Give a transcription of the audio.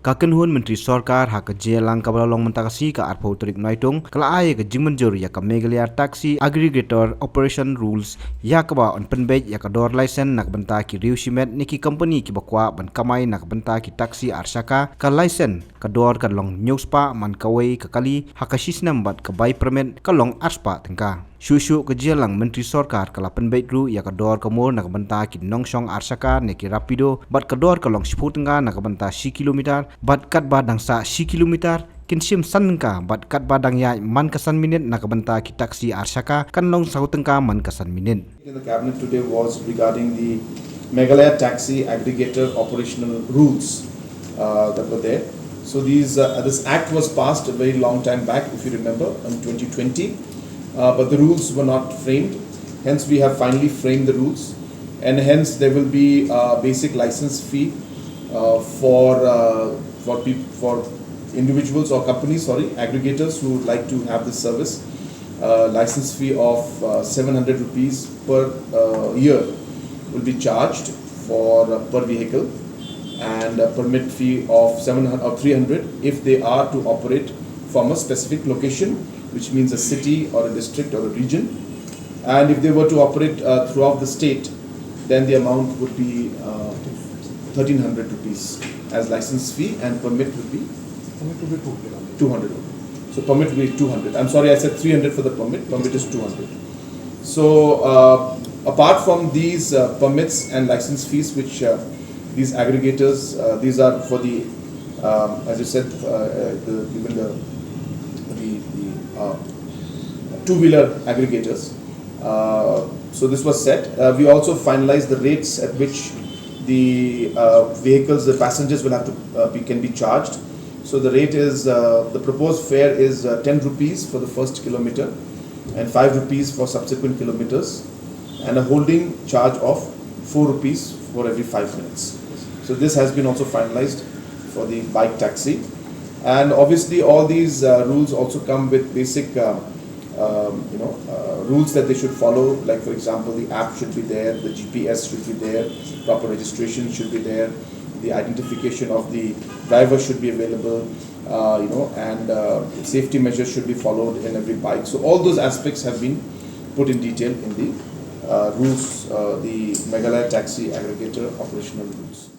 Kakenhun Menteri Sorkar hak jylla kabalong mentakasi ka hapoh turik naitung kalaai ke jimenjur ya ka Meghalaya taxi aggregator operation rules ya kaba on Pynbeit ya ka dor license nak benta ki riusimet niki company ki bakwa ban kamai nak benta ki taxi arsaka ka license ka dor ka long newspa man kawai ka kali hakasis nambat ka buy permit ka long arspa tengka Shushu ke jylang Menteri Sorkar kala Pynbeit ru ya ka dor ka mol nak benta ki shong arsaka neki Rapido bat ka dor ka long seputengah nak benta 10 kilometer bat kat badang sa 10 kilometer kinsim sanka bat kat badang ya man kasan minit nak benta ki taksi arsaka kan long sautengka man kasan minit. In the cabinet today was regarding the Meghalaya taxi aggregator operational rules that were there. So this act was passed a very long time back, if you remember, in 2020. But the rules were not framed, hence we have finally framed the rules, and hence there will be a basic license fee for individuals or companies, aggregators who would like to have this service. License fee of 700 rupees per year will be charged for per vehicle, and a permit fee of 700 or 300 if they are to operate from a specific location, which means a city or a district or a region. And if they were to operate throughout the state, then the amount would be 1300 rupees as license fee, and permit would be 200. So permit will be 200. I'm sorry, I said 300 for the permit. Permit is 200. So apart from these permits and license fees, which these aggregators, these are for the, as you said, even the two-wheeler aggregators. So this was set. We also finalized the rates at which the vehicles, the passengers will have to can be charged. So the rate is, the proposed fare is 10 rupees for the first kilometer and 5 rupees for subsequent kilometers, and a holding charge of 4 rupees for every 5 minutes. So this has been also finalized for the bike taxi. And obviously all these rules also come with basic rules that they should follow, like for example the app should be there, the GPS should be there, proper registration should be there, the identification of the driver should be available, and safety measures should be followed in every bike. So all those aspects have been put in detail in the rules, the Meghalaya taxi aggregator operational rules.